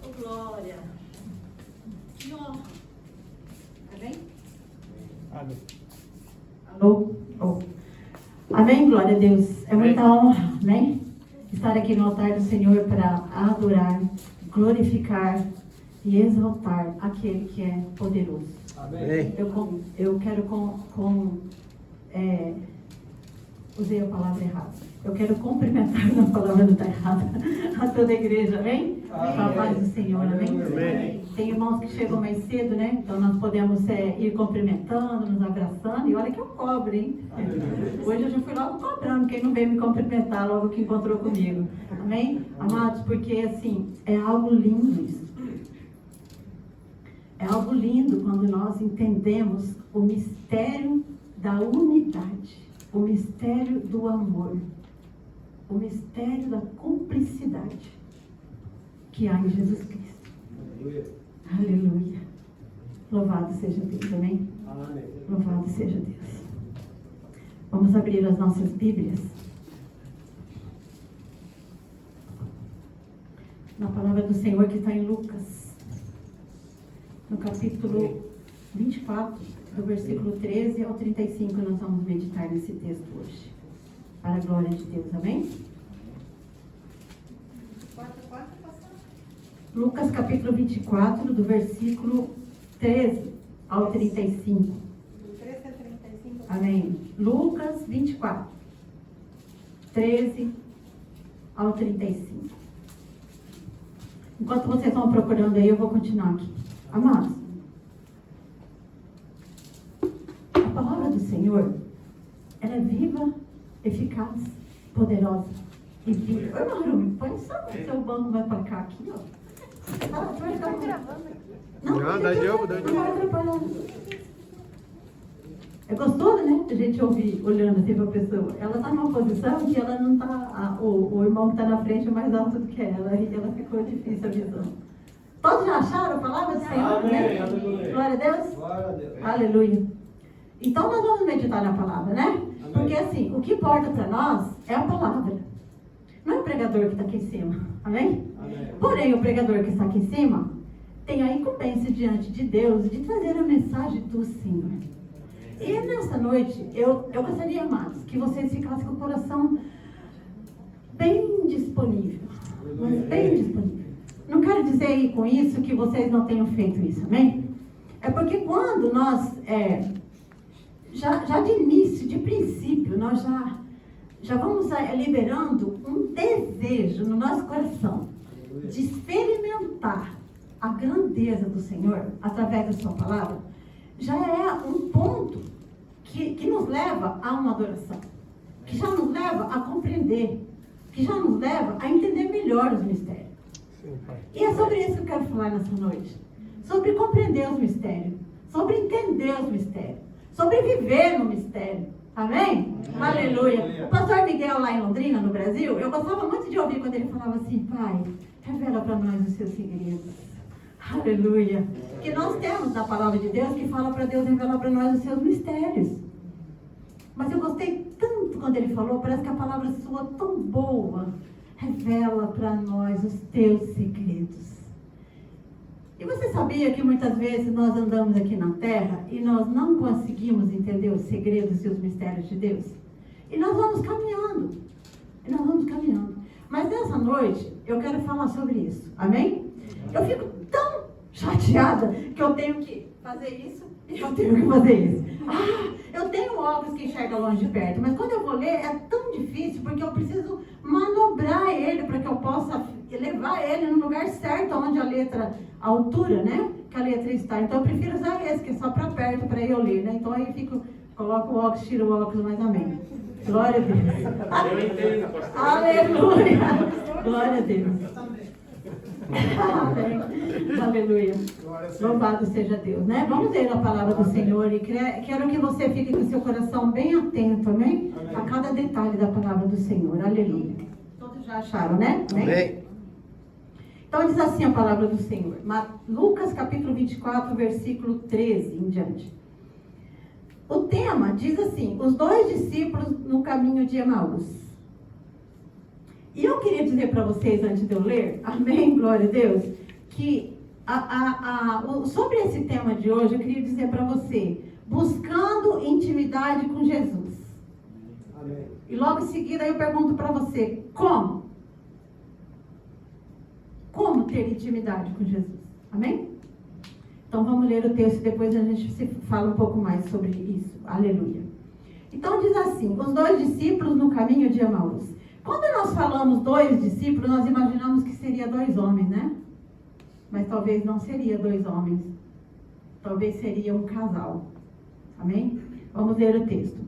Oh, glória. Que honra. Amém? Amém. Alô? Oh. Amém, glória a Deus. É muita honra, amém? Estar aqui no altar do Senhor para adorar, glorificar e exaltar aquele que é poderoso. Amém. Eu quero usei a palavra errada. Eu quero cumprimentar, na palavra não está errada, a toda a igreja, amém? Com a paz do Senhor, amém? Amém. Tem irmãos que chegam mais cedo, né? Então nós podemos ir cumprimentando, nos abraçando. E olha que eu cobro, hein? Hoje eu já fui logo cobrando, quem não veio me cumprimentar logo que encontrou comigo. Amém? Amados, porque assim, é algo lindo isso. É algo lindo quando nós entendemos o mistério da unidade, o mistério do amor, o mistério da cumplicidade que há em Jesus Cristo. Aleluia. Louvado seja Deus, amém? Louvado seja Deus. Vamos abrir as nossas Bíblias na palavra do Senhor que está em Lucas, no capítulo 24, do versículo 13 ao 35, nós vamos meditar nesse texto hoje. Para a glória de Deus, amém? Lucas capítulo 24, do versículo 13 ao 35. Do 13 a 35. Amém. Lucas 24, 13 ao 35. Enquanto vocês estão procurando aí, eu vou continuar aqui. Amados, a palavra do Senhor, ela é viva, eficaz, poderosa e viva. Ô, Maru, põe só o seu banco mais para cá aqui, ó. Ah, tu vai ficar gravando. Não, dá de novo. Não vai atrapalhar. É gostoso, né? A gente ouvir, olhando assim para a pessoa. Ela está numa posição que ela não está. O irmão que está na frente é mais alto do que ela. E ela ficou difícil a visão. Todos já acharam a palavra do Senhor? Amém. Né? Aleluia. Glória a Deus. Glória a Deus. Aleluia. Então nós vamos meditar na palavra, né? Amém. Porque assim, o que importa para nós é a palavra. Não é o pregador que está aqui em cima. Amém? Amém. Porém, o pregador que está aqui em cima tem a incumbência diante de Deus de trazer a mensagem do Senhor. E nessa noite, eu gostaria, amados, que vocês ficassem com o coração bem disponível. Mas bem disponível. Não quero dizer com isso que vocês não tenham feito isso, amém? É porque quando nós, já de início, de princípio, nós já vamos liberando um desejo no nosso coração de experimentar a grandeza do Senhor através da sua palavra, já é um ponto que nos leva a uma adoração, que já nos leva a compreender, que já nos leva a entender melhor os mistérios. Sim, Pai. E é sobre isso que eu quero falar nessa noite. Sobre compreender os mistérios, sobre entender os mistérios, sobre viver no mistério. Amém? Aleluia. O pastor Miguel lá em Londrina, no Brasil, eu gostava muito de ouvir quando ele falava assim: Pai, revela para nós os seus segredos. Aleluia. Que nós temos na palavra de Deus que fala para Deus revelar para nós os seus mistérios. Mas eu gostei tanto quando ele falou, parece que a palavra soa tão boa. Revela para nós os teus segredos. E você sabia que muitas vezes nós andamos aqui na terra e nós não conseguimos entender os segredos e os mistérios de Deus? E nós vamos caminhando. Mas nessa noite eu quero falar sobre isso. Amém? Eu fico tão chateada que eu tenho que fazer isso e eu tenho que fazer isso. Eu tenho óculos que enxerga longe de perto, mas quando eu vou ler é tão difícil porque eu preciso manobrar ele para que eu possa levar ele no lugar certo, onde a altura, né, que a letra está. Então eu prefiro usar esse, que é só para perto, para eu ler, né? Então aí coloco o óculos, tiro o óculos, mas amém. Glória a Deus. Eu entendo, pastor. Aleluia. Glória a Deus. Amém. Aleluia. Louvado seja Deus, né? Vamos ler a palavra do Senhor e quero que você fique com seu coração bem atento, amém? A cada detalhe da palavra do Senhor. Aleluia. Todos já acharam, né? Amém. Então diz assim a palavra do Senhor. Lucas capítulo 24, versículo 13 em diante. o tema diz assim: os 2 discípulos no caminho de Emaús. E eu queria dizer para vocês, antes de eu ler, amém, glória a Deus, que sobre esse tema de hoje, eu queria dizer para você: buscando intimidade com Jesus. Amém. E logo em seguida eu pergunto para você: como? Como ter intimidade com Jesus? Amém? Então vamos ler o texto, depois a gente fala um pouco mais sobre isso. Aleluia. Então diz assim: os 2 discípulos no caminho de Emaús. Quando nós falamos 2 discípulos, nós imaginamos que seria 2 homens, né? Mas talvez não seria 2 homens. Talvez seria um casal. Amém? Vamos ler o texto.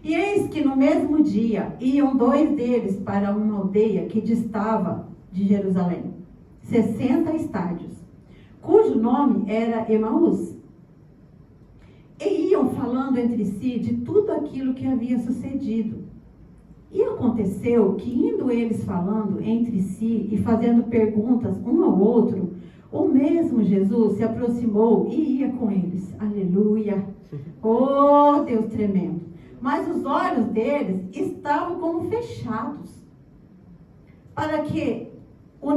E eis que no mesmo dia iam 2 deles para uma aldeia que distava de Jerusalém, 60 estádios, cujo nome era Emaús. E iam falando entre si de tudo aquilo que havia sucedido. E aconteceu que, indo eles falando entre si e fazendo perguntas um ao outro, o mesmo Jesus se aproximou e ia com eles. Aleluia! Oh, Deus tremendo! Mas os olhos deles estavam como fechados, para que o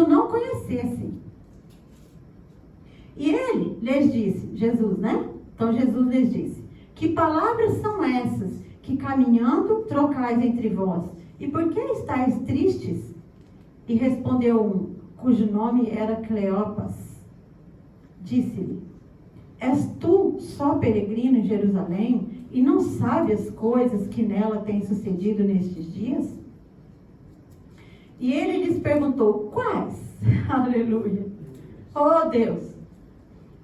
não conhecessem. E ele lhes disse, Jesus, né? Então Jesus lhes disse: que palavras são essas que caminhando trocais entre vós? E por que estáis tristes? E respondeu um, cujo nome era Cleopas, disse-lhe: és tu só peregrino em Jerusalém e não sabes as coisas que nela têm sucedido nestes dias? E ele lhes perguntou: quais? Aleluia! Oh Deus!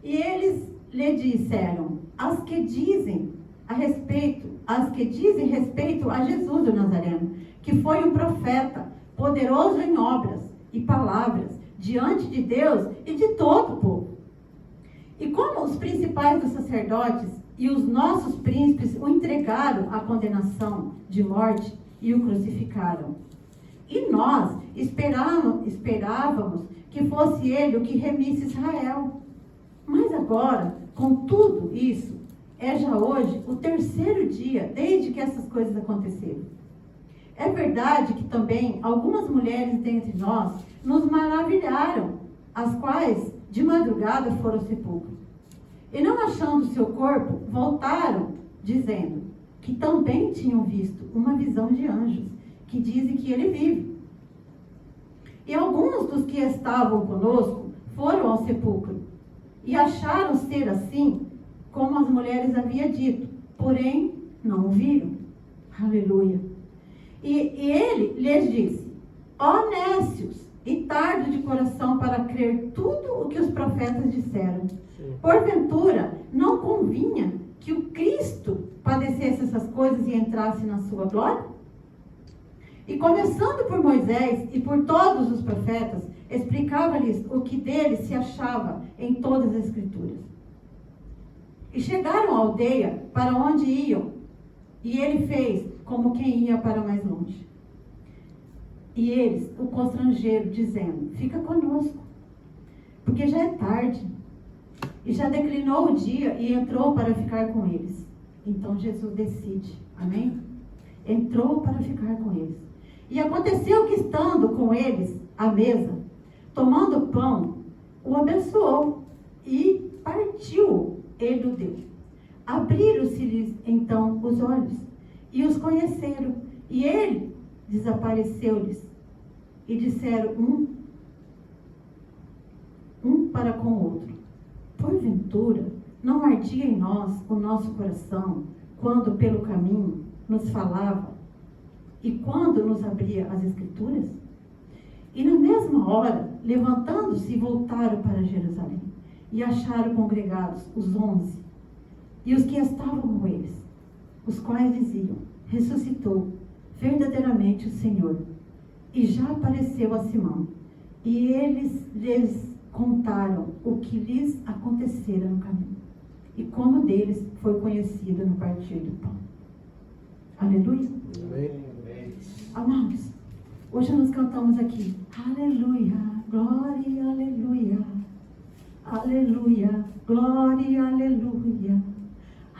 E eles lhe disseram: as que dizem respeito a Jesus o Nazareno, que foi um profeta, poderoso em obras e palavras, diante de Deus e de todo o povo. E como os principais dos sacerdotes e os nossos príncipes o entregaram à condenação de morte e o crucificaram. E nós esperávamos que fosse ele o que remisse Israel. Mas agora, com tudo isso, é já hoje o 3º dia desde que essas coisas aconteceram. É verdade que também algumas mulheres dentre nós nos maravilharam, as quais de madrugada foram ao sepulcro. E não achando seu corpo, voltaram, dizendo que também tinham visto uma visão de anjos, que dizem que ele vive. E alguns dos que estavam conosco foram ao sepulcro, e acharam ser assim, como as mulheres haviam dito, porém não o viram. Aleluia. E ele lhes disse: ó nécios e tardo de coração para crer tudo o que os profetas disseram. Porventura, não convinha que o Cristo padecesse essas coisas e entrasse na sua glória? E começando por Moisés e por todos os profetas, explicava-lhes o que dele se achava em todas as escrituras. E chegaram à aldeia para onde iam, e ele fez como quem ia para mais longe. E eles o constrangeram, dizendo: fica conosco, porque já é tarde. E já declinou o dia e entrou para ficar com eles. Então Jesus decide, amém? Entrou para ficar com eles. E aconteceu que, estando com eles à mesa, tomando o pão, o abençoou e partiu, ele o deu. Abriram-se-lhes então os olhos e os conheceram, e ele desapareceu-lhes. E disseram um para com o outro: porventura não ardia em nós o nosso coração, quando pelo caminho nos falava e quando nos abria as escrituras? E na mesma hora, levantando-se, voltaram para Jerusalém, e acharam congregados os 11, e os que estavam com eles, os quais diziam: ressuscitou verdadeiramente o Senhor, e já apareceu a Simão. E eles lhes contaram o que lhes acontecera no caminho, e como deles foi conhecido no partir do pão. Aleluia. Amém. Amados, hoje nós cantamos aqui: aleluia, glória, aleluia. Aleluia, glória, aleluia.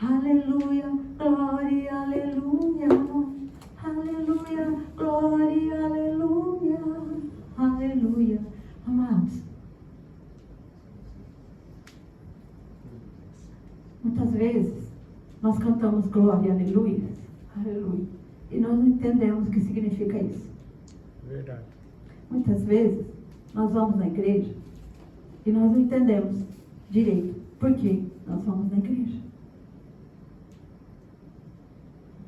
Aleluia, glória, aleluia. Aleluia, glória, aleluia. Aleluia. Amados, muitas vezes nós cantamos glória, aleluia, aleluia, e nós não entendemos o que significa isso. Verdade. Muitas vezes nós vamos na igreja e nós não entendemos direito por que nós vamos na igreja.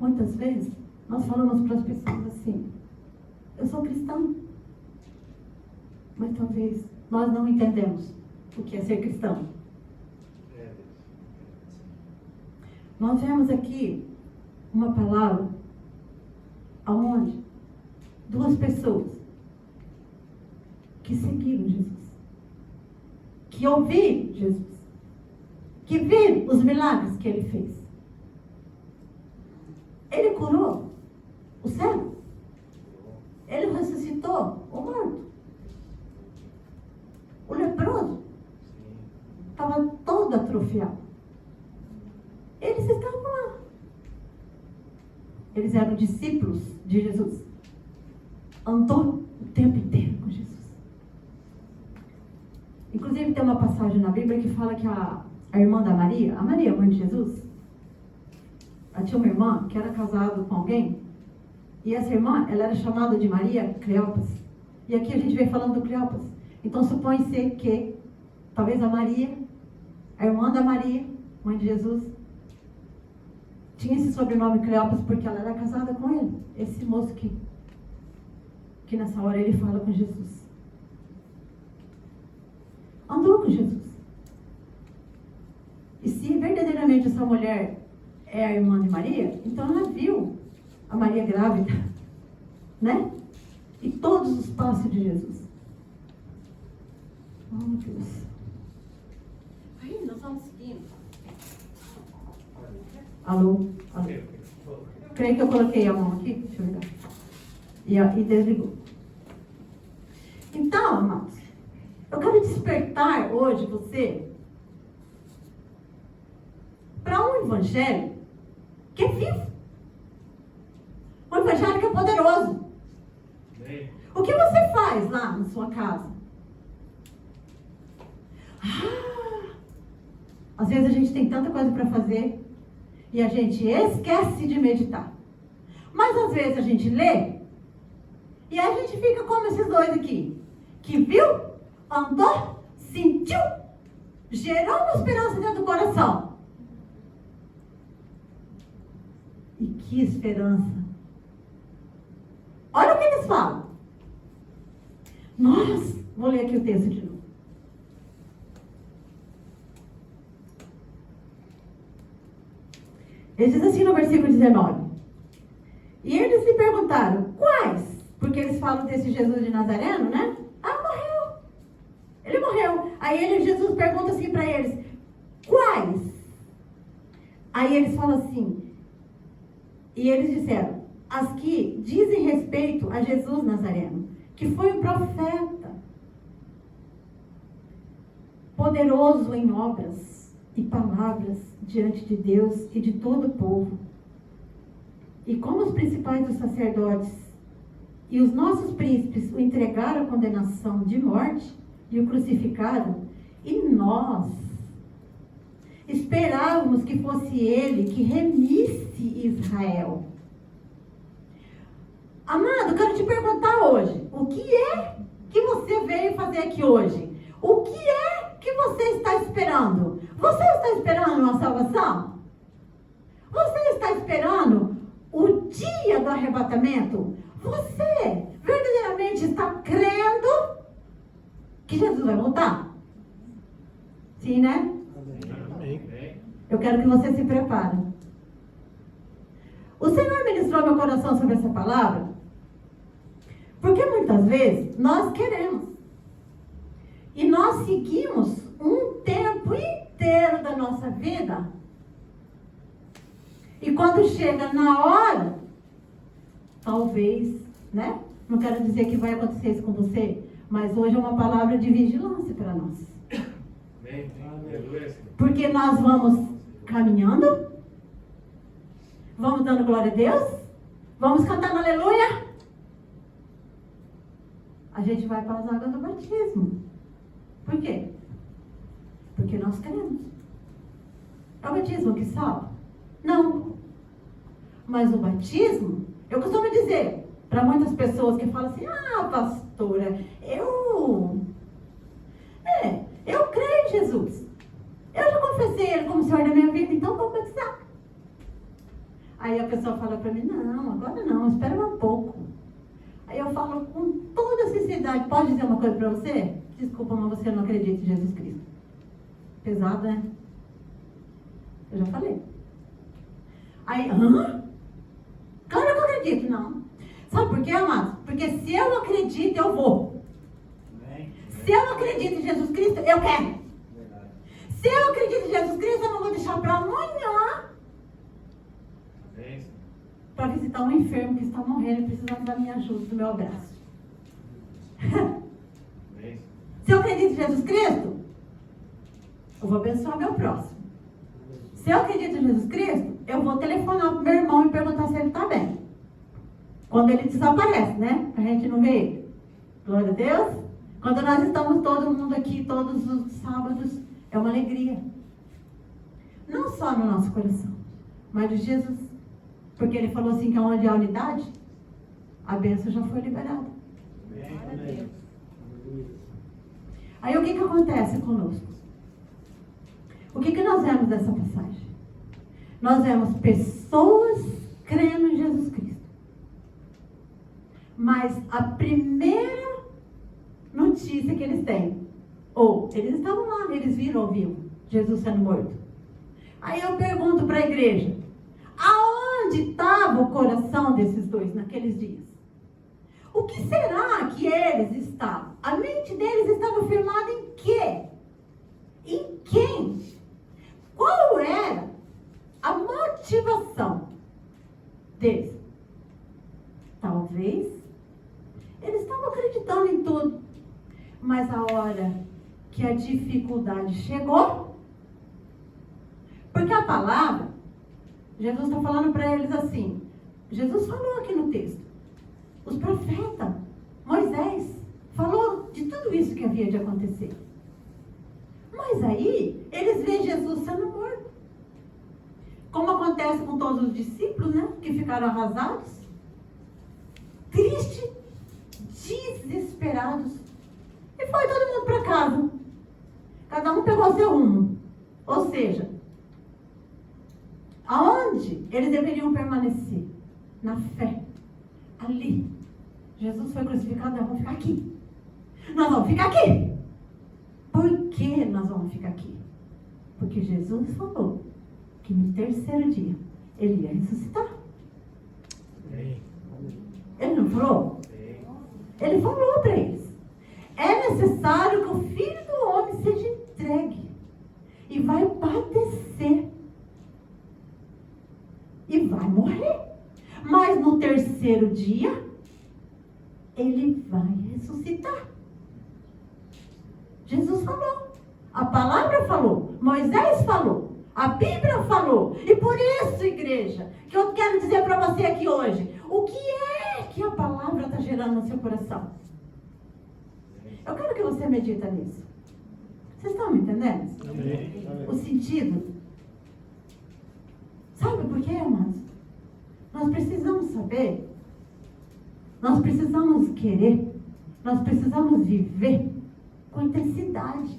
Muitas vezes nós falamos para as pessoas assim: eu sou cristão. Mas talvez nós não entendemos o que é ser cristão. Nós vemos aqui uma palavra aonde duas pessoas que seguiram Jesus, que ouviram Jesus, que viram os milagres que ele fez. Ele curou o cego, ele ressuscitou o morto, o leproso estava todo atrofiado. Eles estavam lá. Eles eram discípulos de Jesus. Andou o tempo inteiro com Jesus. Inclusive tem uma passagem na Bíblia que fala que a irmã da Maria, a Maria, mãe de Jesus, ela tinha uma irmã que era casada com alguém, e essa irmã, ela era chamada de Maria Cleopas. E aqui a gente vem falando do Cleopas. Então supõe-se que talvez a Maria, a irmã da Maria, mãe de Jesus, tinha esse sobrenome Cleopas porque ela era casada com ele. Esse moço que nessa hora ele fala com Jesus. Andou com Jesus. E se verdadeiramente essa mulher é a irmã de Maria, então ela viu a Maria grávida, né? E todos os passos de Jesus. Oh, Deus. Aí nós vamos seguindo. Alô? Alô? Creio que eu coloquei a mão aqui. Deixa eu ver. E desligou. Então, amados, eu quero despertar hoje você para um evangelho que é vivo. Um evangelho que é poderoso. O que você faz lá na sua casa? Às vezes a gente tem tanta coisa para fazer e a gente esquece de meditar. Mas às vezes a gente lê e a gente fica como esses dois aqui, que viu, andou, sentiu, gerou uma esperança dentro do coração. E que esperança! Olha o que eles falam. Nós, vou ler aqui o texto de novo. Ele diz assim no versículo 19. E eles lhe perguntaram, quais? Porque eles falam desse Jesus de Nazareno, né? Morreu. Ele morreu. Aí Jesus pergunta assim para eles, quais? Aí eles falam assim, e eles disseram, as que dizem respeito a Jesus Nazareno, que foi um profeta, poderoso em obras e palavras diante de Deus e de todo o povo. E como os principais dos sacerdotes e os nossos príncipes o entregaram à condenação de morte e o crucificaram, e nós esperávamos que fosse ele que remisse Israel. Amado, eu quero te perguntar hoje, o que é que você veio fazer aqui hoje? O que é que você está esperando? Você está esperando uma salvação? Você está esperando o dia do arrebatamento? Você verdadeiramente está crendo que Jesus vai voltar? Sim, né? Amém. Eu quero que você se prepare. O Senhor ministrou meu coração sobre essa palavra, porque muitas vezes nós queremos. E nós seguimos um tempo inteiro da nossa vida. E quando chega na hora, talvez, né? Não quero dizer que vai acontecer isso com você, mas hoje é uma palavra de vigilância para nós. Porque nós vamos caminhando, vamos dando glória a Deus, vamos cantando aleluia. A gente vai para as águas do batismo. Por quê? Porque nós queremos. É o batismo que salva? Não. Mas o batismo, eu costumo dizer para muitas pessoas que falam assim, pastora, eu creio em Jesus. Eu já confessei Ele como Senhor da minha vida, então vou batizar. Aí a pessoa fala para mim, não, agora não, espera um pouco. Aí eu falo com toda sinceridade, pode dizer uma coisa para você? Desculpa, mas você não acredita em Jesus Cristo. Pesado, né? Eu já falei. Aí, Claro que eu acredito, não. Sabe por quê, amados? Porque se eu acredito, eu vou. Se eu acredito em Jesus Cristo, eu quero. Se eu acredito em Jesus Cristo, eu não vou deixar para amanhã para visitar um enfermo que está morrendo e precisando da minha ajuda, do meu abraço. Se eu acredito em Jesus Cristo, eu vou abençoar meu próximo. Se eu acredito em Jesus Cristo, eu vou telefonar para o meu irmão e perguntar se ele está bem. Quando ele desaparece, né? A gente não vê ele. Glória a Deus. Quando nós estamos todo mundo aqui, todos os sábados, é uma alegria. Não só no nosso coração, mas de Jesus. Porque ele falou assim que onde há unidade, a bênção já foi liberada. Amém. Aí o que acontece conosco? O que nós vemos dessa passagem? Nós vemos pessoas crendo em Jesus Cristo. Mas a primeira notícia que eles têm, ou eles estavam lá, eles viram, ouviram Jesus sendo morto. Aí eu pergunto para a igreja, aonde estava o coração desses dois naqueles dias? O que será que eles estavam? A mente deles estava firmada em quê? Em quem? Qual era a motivação deles? Talvez eles estavam acreditando em tudo, mas a hora que a dificuldade chegou, porque a palavra, Jesus está falando para eles assim, Jesus falou aqui no texto, os profetas, Moisés, falou de tudo isso que havia de acontecer. Mas aí, eles veem Jesus sendo morto. Como acontece com todos os discípulos, né? Que ficaram arrasados, tristes, desesperados. E foi todo mundo para casa. Cada um pegou seu rumo. Ou seja, aonde eles deveriam permanecer? Na fé. Ali. Jesus foi crucificado, nós vamos ficar aqui. Nós vamos ficar aqui. Por que nós vamos ficar aqui? Porque Jesus falou que no terceiro dia ele ia ressuscitar. Ele não falou? Ele falou para eles. É necessário que o Filho do Homem seja entregue. E vai padecer. E vai morrer. Mas no terceiro dia, ele vai ressuscitar. Jesus falou. A palavra falou. Moisés falou. A Bíblia falou. E por isso, igreja, que eu quero dizer para você aqui hoje, o que é que a palavra está gerando no seu coração? Eu quero que você medita nisso. Vocês estão me entendendo? Amém. O sentido. Sabe por quê, amados? Nós precisamos saber. Nós precisamos querer. Nós precisamos viver com intensidade.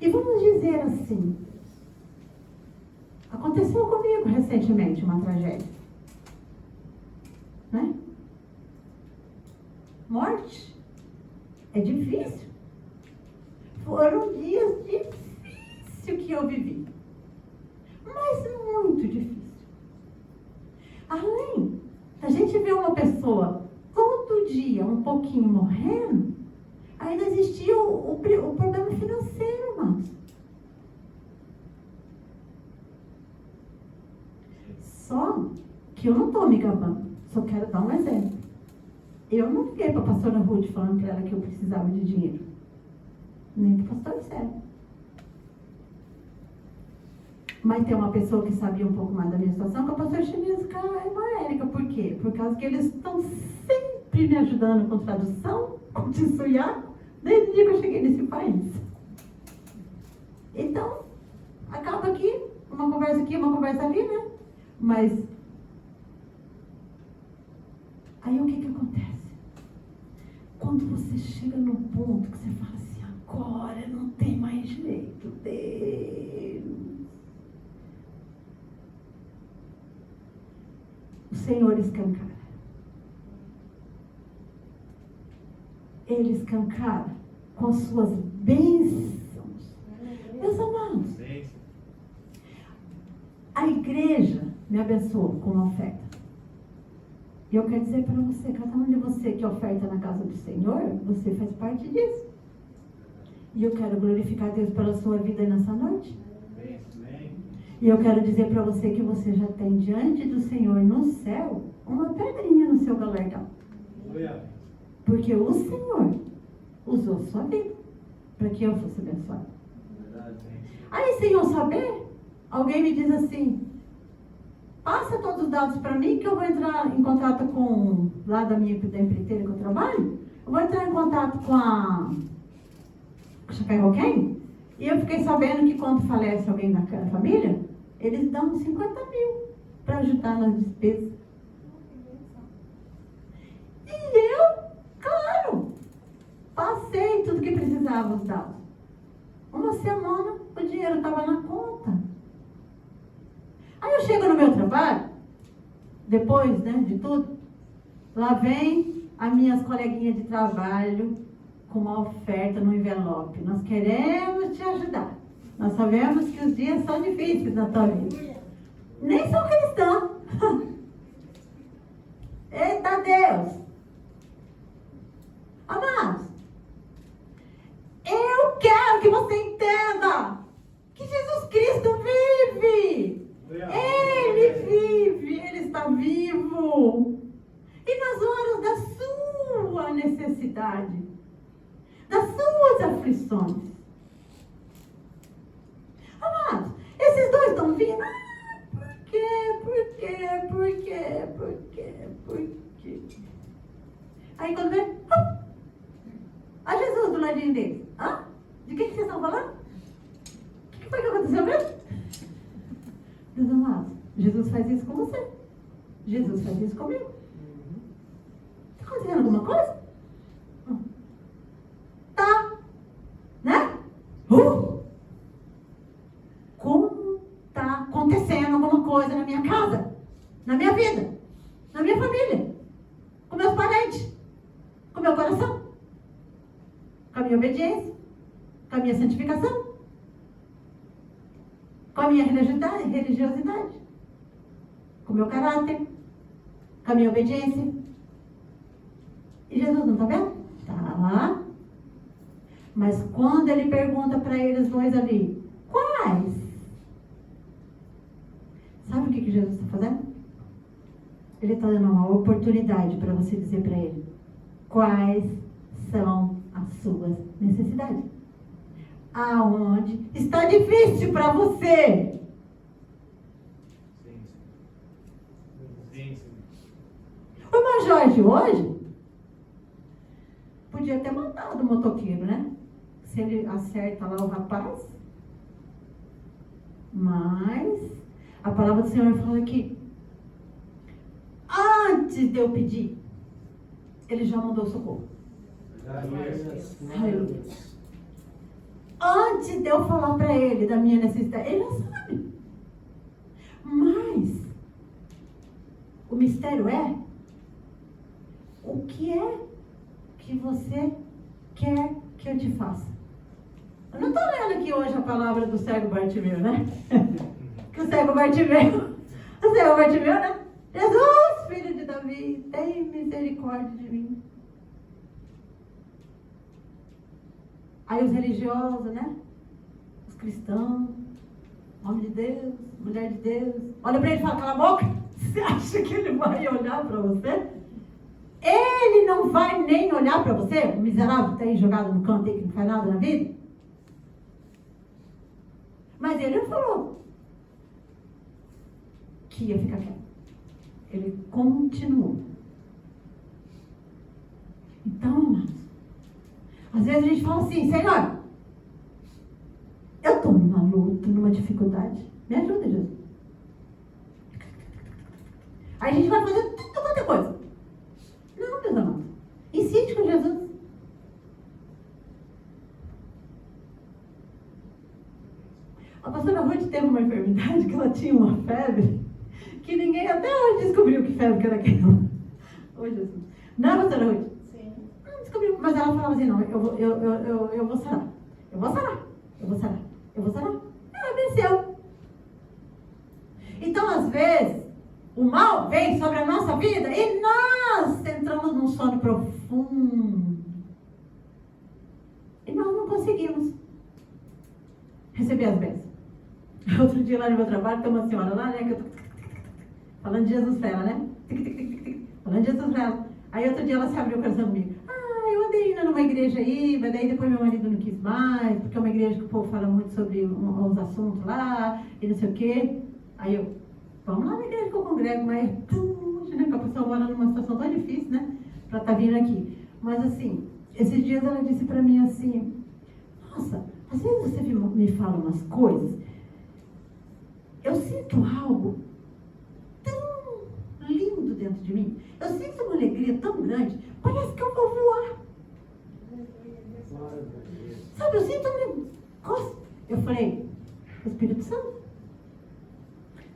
E vamos dizer assim. Aconteceu comigo recentemente uma tragédia. Né? Morte é difícil. Foram dias difíceis que eu vivi. Mas muito difícil. Além da gente ver uma pessoa todo dia um pouquinho morrendo, ainda existia o problema financeiro, irmãos. Só que eu não estou me gabando, só quero dar um exemplo. Eu não fiquei para a pastora Ruth falando para ela que eu precisava de dinheiro. Nem para o pastor Sérgio. Mas tem uma pessoa que sabia um pouco mais da minha situação, que é o pastor Chinesco e a irmã Érica. Por quê? Por causa que eles estão sempre me ajudando com tradução, com tisuiá, desde o dia que eu cheguei nesse país. Então, acaba aqui, uma conversa aqui, uma conversa ali, né? Mas, aí o que acontece? Quando você chega no ponto que você fala assim, agora não tem mais jeito, Deus. O Senhor escancara. Ele escancara com suas bênçãos. Meus amados, a igreja me abençoou com uma oferta. E eu quero dizer para você, cada um de você que oferta na casa do Senhor, você faz parte disso. E eu quero glorificar Deus pela sua vida nessa noite. E eu quero dizer para você que você já tem diante do Senhor no céu uma pedrinha no seu galardão. Porque o Senhor usou sua vida para que eu fosse abençoado. Aí, sem eu saber, alguém me diz assim, passa todos os dados para mim que eu vou entrar em contato com, lá da empreiteira que eu trabalho, eu vou entrar em contato com a Chacai Roquem, e eu fiquei sabendo que quando falece alguém da família, eles dão 50 mil para ajudar nas despesas. E eu, claro, passei tudo que precisava os dados. Uma semana o dinheiro estava na conta. Aí eu chego no meu trabalho, depois, né, de tudo, lá vem as minhas coleguinhas de trabalho com uma oferta no envelope. Nós queremos te ajudar. Nós sabemos que os dias são difíceis na tua vida. Nem são cristãos. Eita Deus! Amados, eu quero que você entenda que Jesus Cristo vive. Ele vive, Ele está vivo. E nas horas da sua necessidade, das suas aflições. Amados, esses dois estão vindo. Por quê? Aí quando vê, a Jesus do ladinho deles. De que vocês estão falando? O que foi que aconteceu mesmo? Meus amados, Jesus faz isso com você. Jesus faz isso comigo. Está acontecendo alguma coisa? Tá. Né? Como está acontecendo alguma coisa na minha casa, na minha vida, na minha família, com meus parentes, com meu coração, com a minha obediência, com a minha santificação, com a minha religiosidade, com o meu caráter, com a minha obediência. E Jesus não está vendo? Tá. Mas quando ele pergunta para eles dois ali, quais? Sabe o que Jesus está fazendo? Ele está dando uma oportunidade para você dizer para ele quais são as suas necessidades. Aonde está difícil para você? O irmão Jorge hoje podia ter matado o motoqueiro, né? Se ele acerta lá o rapaz. Mas a palavra do Senhor fala que antes de eu pedir, ele já mandou socorro. Aleluia. Antes de eu falar para ele da minha necessidade, ele já sabe. Mas o mistério é o que é que você quer que eu te faça. Eu não estou lendo aqui hoje a palavra do cego Bartimeu, né? Que o cego Bartimeu, né? Jesus, filho de Davi, tem misericórdia de mim. Aí os religiosos, né? Os cristãos, homem de Deus, mulher de Deus, olha para ele e fala, cala a boca. Você acha que ele vai olhar para você? Ele não vai nem olhar para você, o miserável que está aí jogado no canto aí que não faz nada na vida? Mas ele não falou que ia ficar quieto. Ele continuou. Então, amados, às vezes a gente fala assim, Senhor, eu estou numa luta, numa dificuldade. Me ajuda, Jesus. Aí a gente vai fazer tudo quanto é coisa. Não, meus amados. Insiste com Jesus. A pastora Ruth teve uma enfermidade que ela tinha uma febre que ninguém até hoje descobriu que febre que era aquela. Ô, Jesus. Não, pastora Ruth? Sim. Não descobriu, mas ela falava assim, não, eu vou sarar. Eu vou sarar. Eu vou sarar. Eu vou sarar. Ela venceu. Então, às vezes, o mal vem sobre a nossa vida e nós entramos num sono profundo. E nós não conseguimos receber as bênçãos. Outro dia lá no meu trabalho, tem uma senhora lá, né, que eu tô falando de Jesus pra ela, né? Falando de Jesus pra ela. Aí outro dia ela se abriu o coração comigo. Eu andei indo numa igreja aí, mas daí depois meu marido não quis mais, porque é uma igreja que o povo fala muito sobre uns assuntos lá, e não sei o quê. Aí eu, vamos lá na igreja que eu congrego, mas é tão longe, né? Que a pessoa mora numa situação tão difícil, né? Pra estar vindo aqui. Mas assim, esses dias ela disse pra mim assim, nossa, às vezes você me fala umas coisas, eu sinto algo tão lindo dentro de mim, eu sinto uma alegria tão grande, parece que eu vou voar. Sabe, eu sinto um negócio. Eu falei, o Espírito Santo.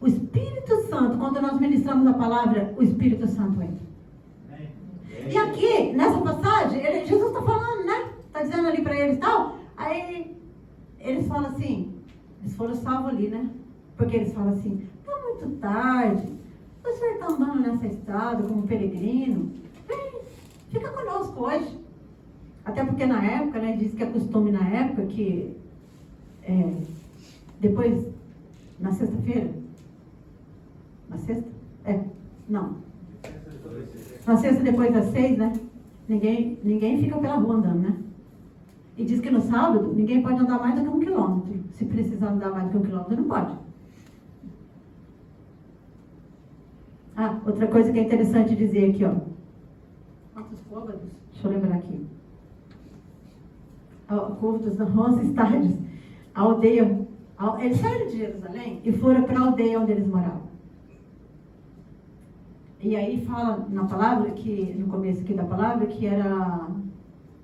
O Espírito Santo, quando nós ministramos a palavra, o Espírito Santo entra. E aqui, nessa passagem, Jesus está falando, né? Está dizendo ali para eles e tal. Aí, eles falam assim, eles foram salvos ali, né? Porque eles falam assim, está muito tarde, o senhor está andando nessa estrada como peregrino, vem, fica conosco hoje. Até porque na época, né, diz que é costume na época que depois, na sexta-feira, na sexta? Não. Na sexta depois das 6, né? Ninguém fica pela rua andando, né? E diz que no sábado, ninguém pode andar mais do que 1 quilômetro. Se precisar andar mais do que 1 quilômetro, não pode. Outra coisa que é interessante dizer aqui, ó. Quantos côvados? Deixa eu lembrar aqui. Côvados, 11 estádios. A aldeia. Eles saíram de Jerusalém e foram para a aldeia onde eles moravam. E aí fala na palavra, que no começo aqui da palavra, que era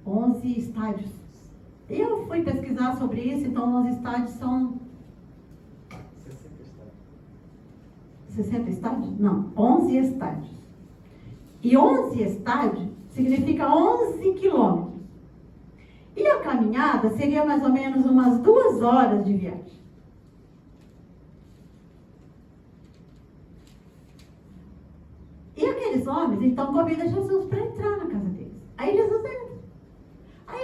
11 estádios. Eu fui pesquisar sobre isso, então 11 estádios são 60 estádios? Não, 11 estádios. E 11 estádios significa 11 quilômetros. E a caminhada seria mais ou menos umas 2 horas de viagem. E aqueles homens, então, convidam Jesus para entrar na casa deles. Aí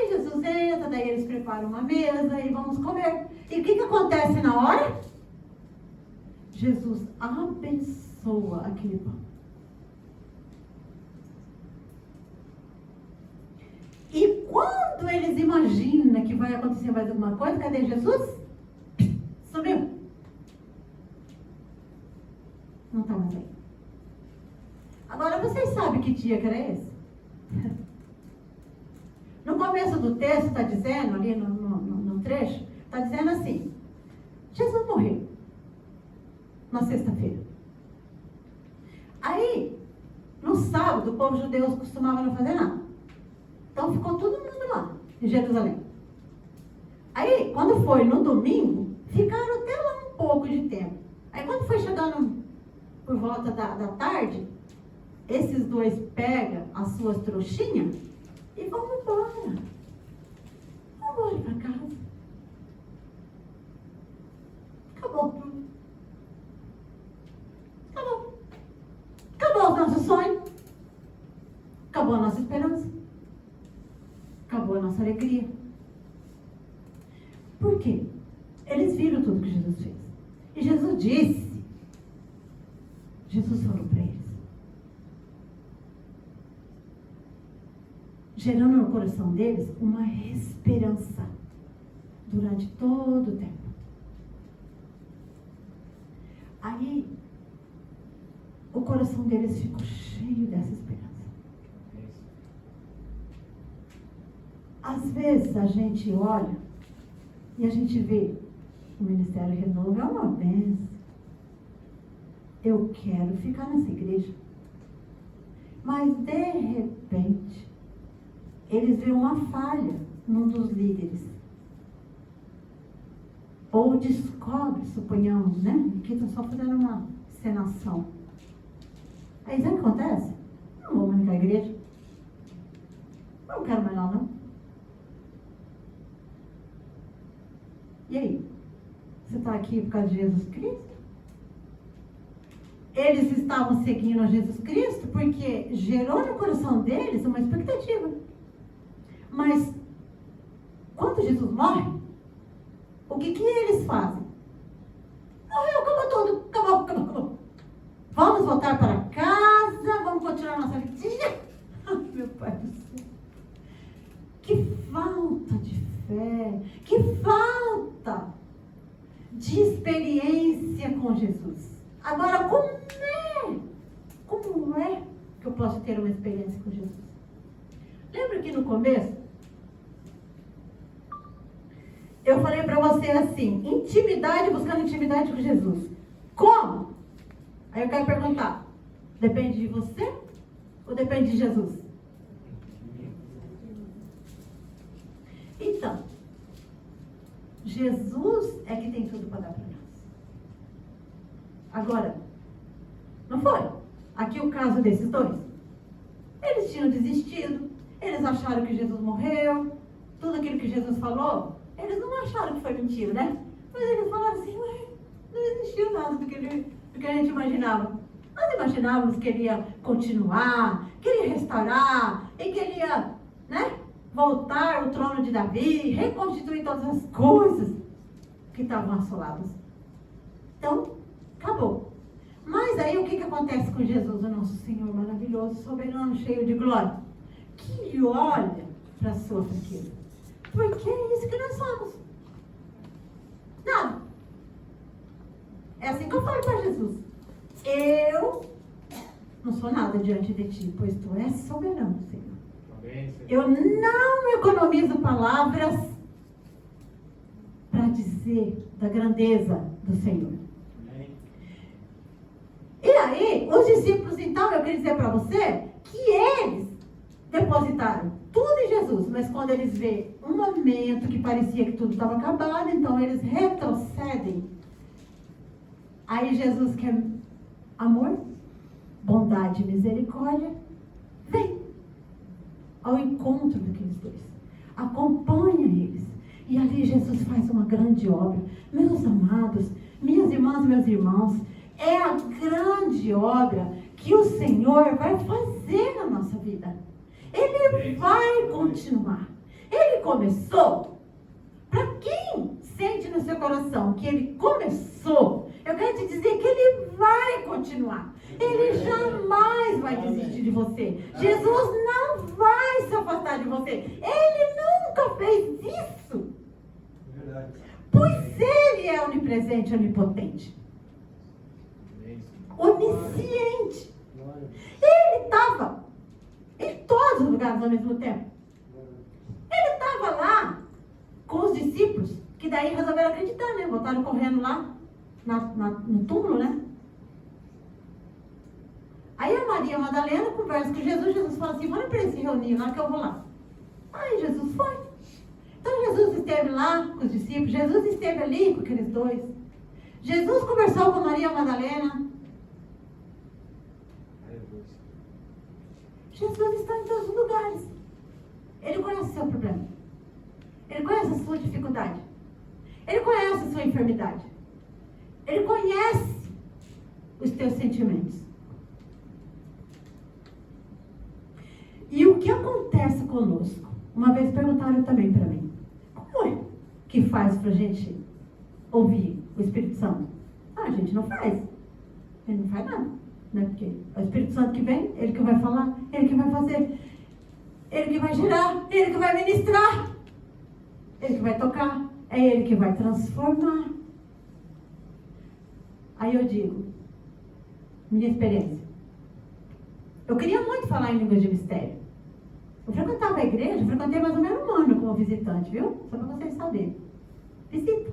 Jesus entra, daí eles preparam uma mesa e vamos comer. E o que acontece na hora? Jesus abençoa aquele pão. E quando eles imaginam que vai acontecer mais alguma coisa, cadê Jesus? Sumiu. Não está mais aí. Agora, vocês sabem que dia que era esse? No começo do texto está dizendo, ali no trecho, está dizendo assim, Jesus morreu na sexta-feira. Aí, no sábado, o povo judeu costumava não fazer nada. Então ficou todo mundo lá, em Jerusalém. Aí, quando foi no domingo, ficaram até lá um pouco de tempo. Aí, quando foi chegando por volta da tarde, esses dois pegam as suas trouxinhas e vão embora. Vão embora para casa. Acabou tudo. Acabou. Acabou o nosso sonho. Acabou a nossa esperança. Acabou a nossa alegria. Por quê? Eles viram tudo que Jesus fez. E Jesus disse, Jesus falou para eles, gerando no coração deles uma esperança durante todo o tempo. Aí, o coração deles ficou cheio dessa esperança. Às vezes a gente olha e a gente vê o Ministério Renovo é uma bênção. Eu quero ficar nessa igreja. Mas de repente, eles veem uma falha num dos líderes. Ou descobre, suponhamos, né? Aqui estou só fazendo uma encenação. Aí sabe o que acontece? Não vou mais naquela igreja. Não quero mais lá, não. E aí? Você está aqui por causa de Jesus Cristo? Eles estavam seguindo a Jesus Cristo porque gerou no coração deles uma expectativa. Mas, quando Jesus morre, o que eles fazem? Morreu, acabou tudo. Acabou. Vamos voltar para casa, vamos continuar a nossa vidinha. Meu Pai do céu. Que falta de fé, que falta de experiência com Jesus. Agora, como é que eu posso ter uma experiência com Jesus? Lembra que no começo, eu falei para você assim, buscando intimidade com Jesus. Como? Aí eu quero perguntar, depende de você ou depende de Jesus? Então, Jesus é que tem tudo para dar para nós. Agora, não foi? Aqui o caso desses dois. Eles tinham desistido, eles acharam que Jesus morreu, tudo aquilo que Jesus falou, eles não acharam que foi mentira, né? Mas eles falaram assim, ué, não existiu nada do que a gente imaginava. Nós imaginávamos que ele ia continuar, que ele ia restaurar, e que ele ia, né, voltar ao trono de Davi, reconstituir todas as coisas que estavam assoladas. Então, acabou. Mas aí o que acontece com Jesus, o nosso Senhor maravilhoso, soberano, cheio de glória? Que ele olha para a sua fraqueza. Porque é isso que nós somos. Nada. É assim que eu falo para Jesus. Eu não sou nada diante de ti, pois tu és soberano, Senhor. Eu não economizo palavras para dizer da grandeza do Senhor. E aí, os discípulos, então, eu queria dizer para você que eles depositaram tudo em Jesus, mas quando eles veem um momento que parecia que tudo estava acabado, então eles retrocedem. Aí Jesus quer amor, bondade e misericórdia, vem ao encontro daqueles dois, acompanha eles, e ali Jesus faz uma grande obra. Meus amados, minhas irmãs e meus irmãos, é a grande obra que o Senhor vai fazer na nossa vida. Ele vai continuar. Ele começou. Para quem sente no seu coração que ele começou, eu quero te dizer que ele vai continuar. Ele jamais vai desistir de você. Jesus não vai se afastar de você. Ele nunca fez isso. Pois ele é onipresente, onipotente, onisciente. Ele estava em todos os lugares ao mesmo tempo. Ele estava lá com os discípulos, que daí resolveram acreditar, né? Voltaram correndo lá no túmulo, né? Aí a Maria Madalena conversa com Jesus. Jesus fala assim, vamos para eles se reunir lá que eu vou lá. Aí Jesus foi. Então Jesus esteve lá com os discípulos. Jesus esteve ali com aqueles dois. Jesus conversou com Maria Madalena. Jesus está em todos os lugares. Ele conhece o seu problema. Ele conhece a sua dificuldade. Ele conhece a sua enfermidade. Ele conhece os teus sentimentos. E o que acontece conosco? Uma vez perguntaram também para mim, como é que faz para a gente ouvir o Espírito Santo? A gente não faz. Ele não faz nada. Né? Porque é o Espírito Santo que vem, ele que vai falar, ele que vai fazer, ele que vai gerar, ele que vai ministrar, ele que vai tocar, é ele que vai transformar. Aí eu digo, minha experiência. Eu queria muito falar em línguas de mistério. Eu frequentava a igreja, frequentei mais ou menos um ano como visitante, viu? Só para vocês saberem. Visita.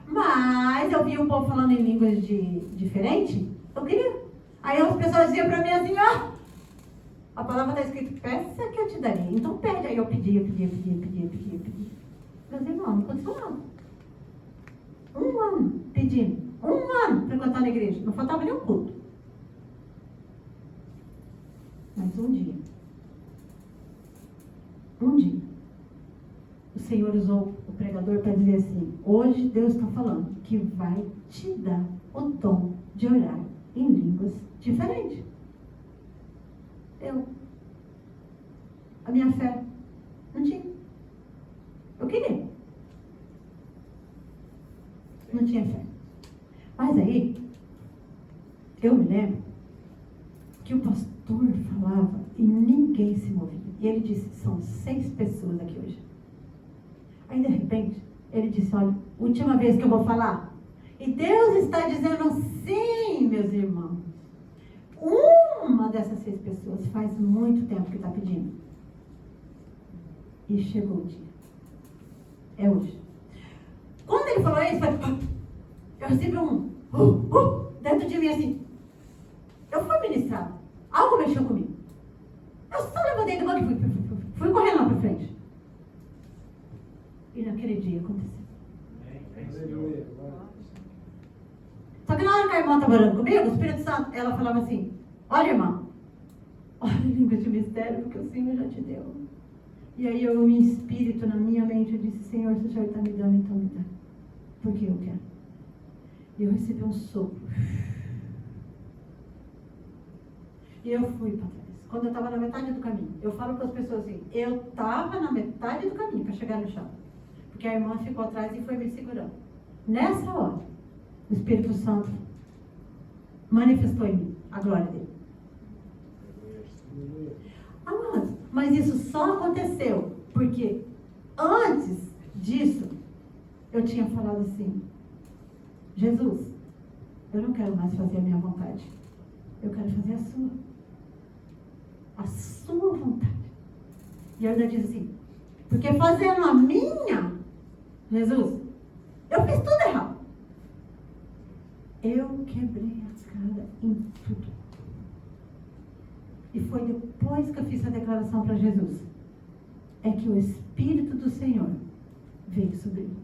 Mas eu via o povo falando em línguas diferentes, eu queria. Aí as pessoas diziam para mim assim, ó, a palavra está escrita, peça que eu te daria. Então pede. Aí eu pedia. Meus irmãos, não aconteceu nada. Um ano pedindo. Um ano frequentando a igreja. Não faltava nenhum culto. Mas um dia, o Senhor usou o pregador para dizer assim, hoje Deus está falando que vai te dar o dom de orar em línguas diferentes. A minha fé não tinha. Eu queria. Não tinha fé. Mas aí, eu me lembro que o pastor falava e ninguém se movia. E ele disse, são 6 pessoas aqui hoje. Aí, de repente, ele disse, olha, última vez que eu vou falar. E Deus está dizendo sim, meus irmãos. Uma dessas 6 pessoas faz muito tempo que está pedindo. E chegou o dia. É hoje. Quando ele falou isso, eu recebi dentro de mim assim. Eu fui ministrado. Algo mexeu comigo. Eu só levantei do banco e fui correndo lá para frente. E naquele dia aconteceu. Só que na hora que a irmã estava orando comigo, o Espírito Santo, ela falava assim, olha irmã, olha a língua de mistério que o Senhor já te deu. E aí eu, em espírito, na minha mente, eu disse, Senhor, se o Senhor está me dando, então me dá. Porque eu quero. E eu recebi um sopro. E eu fui para trás. Quando eu estava na metade do caminho, eu falo para as pessoas assim, eu estava na metade do caminho para chegar no chão. Porque a irmã ficou atrás e foi me segurando. Nessa hora, o Espírito Santo manifestou em mim a glória dele. Amados, mas isso só aconteceu porque antes disso eu tinha falado assim, Jesus, eu não quero mais fazer a minha vontade, eu quero fazer a sua vontade. E eu ainda disse assim, porque fazendo a minha, Jesus, eu fiz tudo errado. Eu quebrei a cara em tudo. E foi depois que eu fiz a declaração para Jesus, é que o Espírito do Senhor veio sobre mim.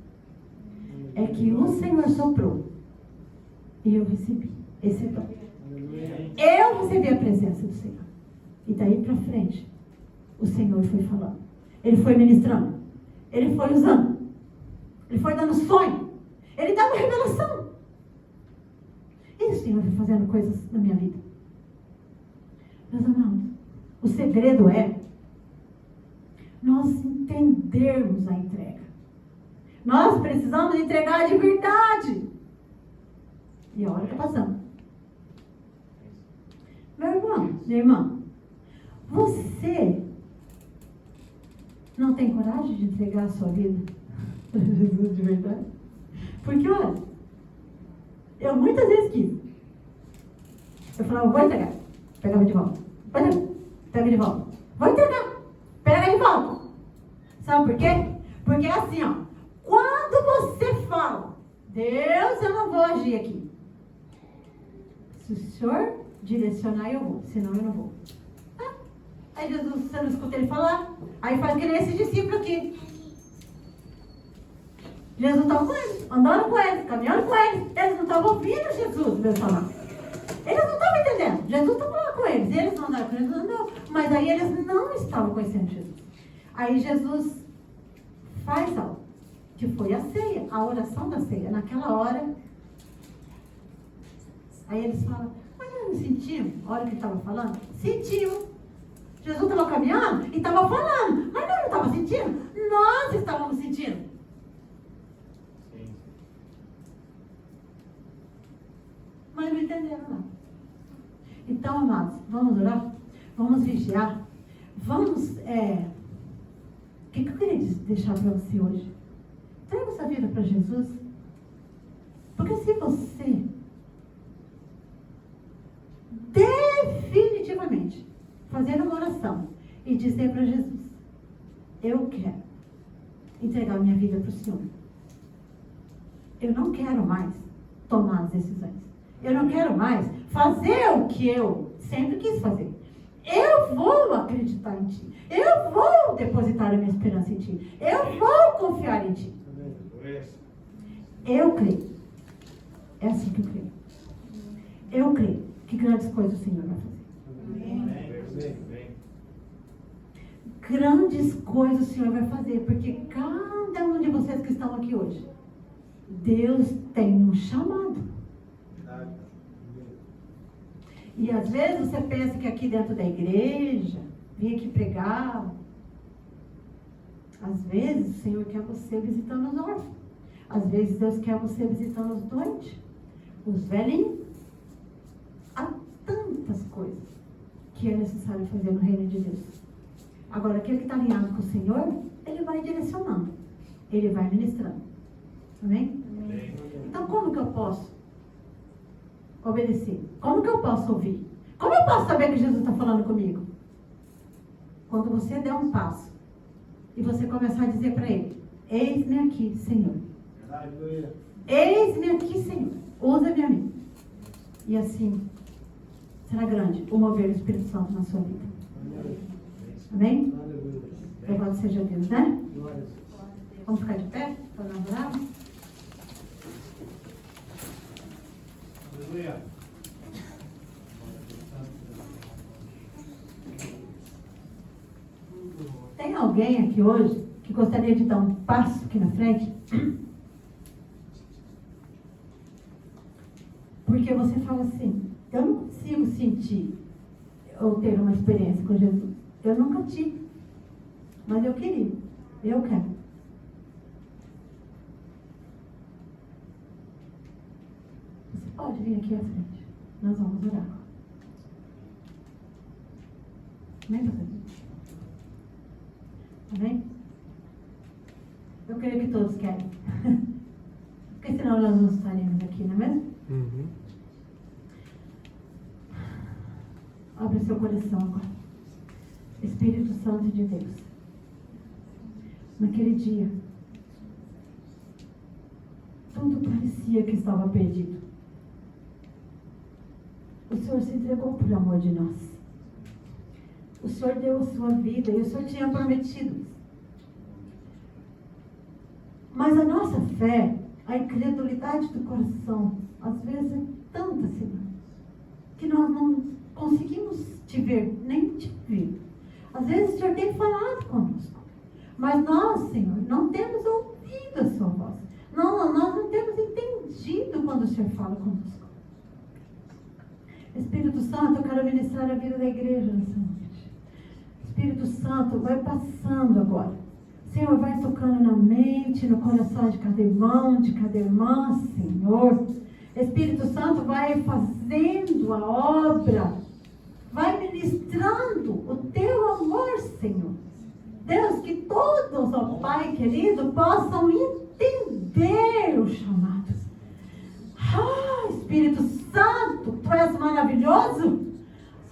É que o Senhor soprou. E eu recebi esse dom. Eu recebi a presença do Senhor. E daí para frente, o Senhor foi falando. Ele foi ministrando. Ele foi usando. Ele foi dando sonho. Ele dava revelação. E o Senhor foi fazendo coisas na minha vida. Meus amados, o segredo é nós entendermos a entrega. Nós precisamos entregar de verdade. E a hora está passando. Meu irmão, minha irmã, você não tem coragem de entregar a sua vida para Jesus de verdade? Porque, olha, eu muitas vezes quis. Eu falava, vou entregar. Pegava de volta. Pega de volta. Vou entregar. Pega de volta. Sabe por quê? Porque é assim, ó. Quando você fala, Deus, eu não vou agir aqui. Se o Senhor direcionar, eu vou. Senão, eu não vou. Aí Jesus, você não escuta ele falar. Aí faz que nem esse discípulo aqui. Jesus estava com eles, andando com eles, caminhando com eles. Eles não estavam ouvindo Jesus, Deus falar. Eles não estavam entendendo. Jesus estava lá com eles. Eles não andaram com Jesus, não. Mas aí eles não estavam conhecendo Jesus. Aí Jesus faz algo, que foi a ceia, a oração da ceia. Naquela hora, aí eles falam, mas nós não sentimos a hora que ele estava falando? Sentimos. Jesus estava caminhando e estava falando. Mas nós não estávamos sentindo? Nós estávamos sentindo. Mas não entenderam nada. Então, amados, vamos orar? Vamos vigiar? Vamos, o que eu queria deixar para você hoje? Traga essa vida para Jesus. Porque se você definitivamente fazer uma oração e dizer para Jesus, eu quero entregar minha vida para o Senhor. Eu não quero mais tomar as decisões. Eu não quero mais fazer o que eu sempre quis fazer. Eu vou acreditar em Ti. Eu vou depositar a minha esperança em Ti. Eu vou confiar em Ti. Eu creio. É assim que eu creio. Eu creio que grandes coisas o Senhor vai fazer. Grandes coisas o Senhor vai fazer, porque cada um de vocês que estão aqui hoje, Deus tem um chamado. E às vezes você pensa que aqui dentro da igreja, vim aqui pregar. Às vezes o Senhor quer você visitando os órfãos. Às vezes Deus quer você visitando os doentes, os velhinhos. Há tantas coisas que é necessário fazer no reino de Deus. Agora, aquele que está alinhado com o Senhor, ele vai direcionando. Ele vai ministrando. Amém? Amém. Então, como que eu posso obedecer? Como que eu posso ouvir? Como eu posso saber que Jesus está falando comigo? Quando você der um passo e você começar a dizer para ele, eis-me aqui, Senhor. Eis-me aqui, Senhor. Usa-me a mim. E assim, será grande o mover do Espírito Santo na sua vida. Amém? Louvado seja Deus, né? Vamos ficar de pé para nós orarmos? Aleluia. Tem alguém aqui hoje que gostaria de dar um passo aqui na frente? Porque você fala assim, eu não consigo sentir ou ter uma experiência com Jesus. Eu nunca tive, mas eu queria, eu quero. Você pode vir aqui à frente, nós vamos orar. Amém, pastor? Amém? Eu creio que todos querem. Porque senão nós não estaremos aqui, não é mesmo? Uhum. Abre seu coração agora. Espírito Santo de Deus. Naquele dia, tudo parecia que estava perdido. O Senhor se entregou por amor de nós. O Senhor deu a sua vida e o Senhor tinha prometido. Mas a nossa fé, a incredulidade do coração, às vezes é tanta, Senhor, que nós não conseguimos te ver, nem te ver. Às vezes o Senhor tem falado conosco, mas nós, Senhor, não temos ouvido a sua voz. Nós não temos entendido quando o Senhor fala conosco. Espírito Santo, eu quero ministrar a vida da igreja nessa noite. Espírito Santo, vai passando agora. Senhor, vai tocando na mente, no coração de cada irmão, de cada irmã, Senhor. Espírito Santo, vai fazendo a obra. Vai ministrando o teu amor, Senhor. Deus, que todos, ó Pai querido, possam entender o chamado. Espírito Santo, Tu és maravilhoso.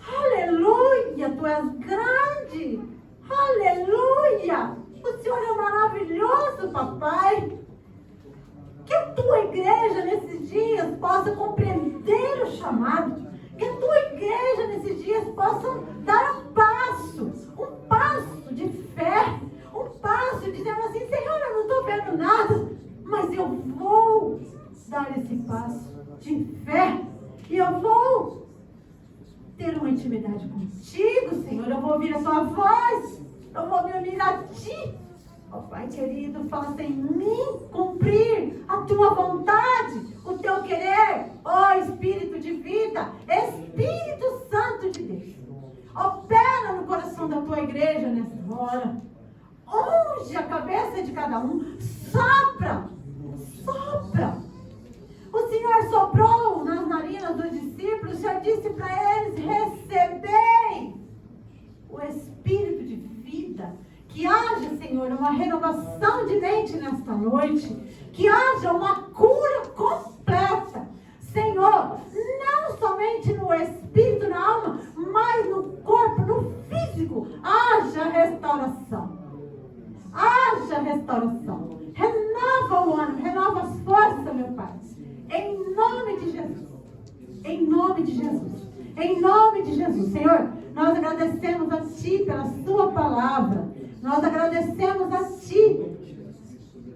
Aleluia, Tu és grande. Aleluia. O Senhor é maravilhoso, papai. Que a Tua igreja nesses dias possa compreender o chamado. Que a Tua igreja nesses dias possa dar um passo de fé, um passo dizendo assim, Senhor, eu não estou vendo nada, mas eu vou dar esse passo de fé e eu vou ter uma intimidade contigo, Senhor. Eu vou ouvir a Tua voz, eu vou me unir a Ti. Ó Pai querido, faça em mim cumprir a Tua vontade, o Teu querer, ó Espírito de vida, Espírito Santo de Deus. Opera no coração da Tua igreja nessa hora. Unge a cabeça de cada um. Sopra. O Senhor soprou nas narinas dos discípulos. O Senhor disse para eles, recebei o Espírito de vida. Que haja, Senhor, uma renovação de mente nesta noite. Que haja uma cura completa no espírito, na alma, mas no corpo, no físico. Haja restauração. Haja restauração. Renova o ânimo, renova as forças, meu Pai. Em nome de Jesus. Em nome de Jesus. Em nome de Jesus. Senhor, nós agradecemos a Ti pela Sua palavra. Nós agradecemos a Ti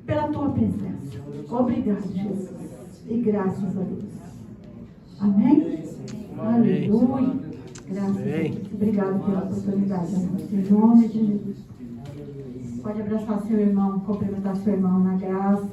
pela Tua presença. Obrigado, Jesus. E graças a Deus. Amém? Aleluia. Graças a Deus. Obrigado pela oportunidade. Em nome de Jesus. Pode abraçar seu irmão, cumprimentar seu irmão na graça.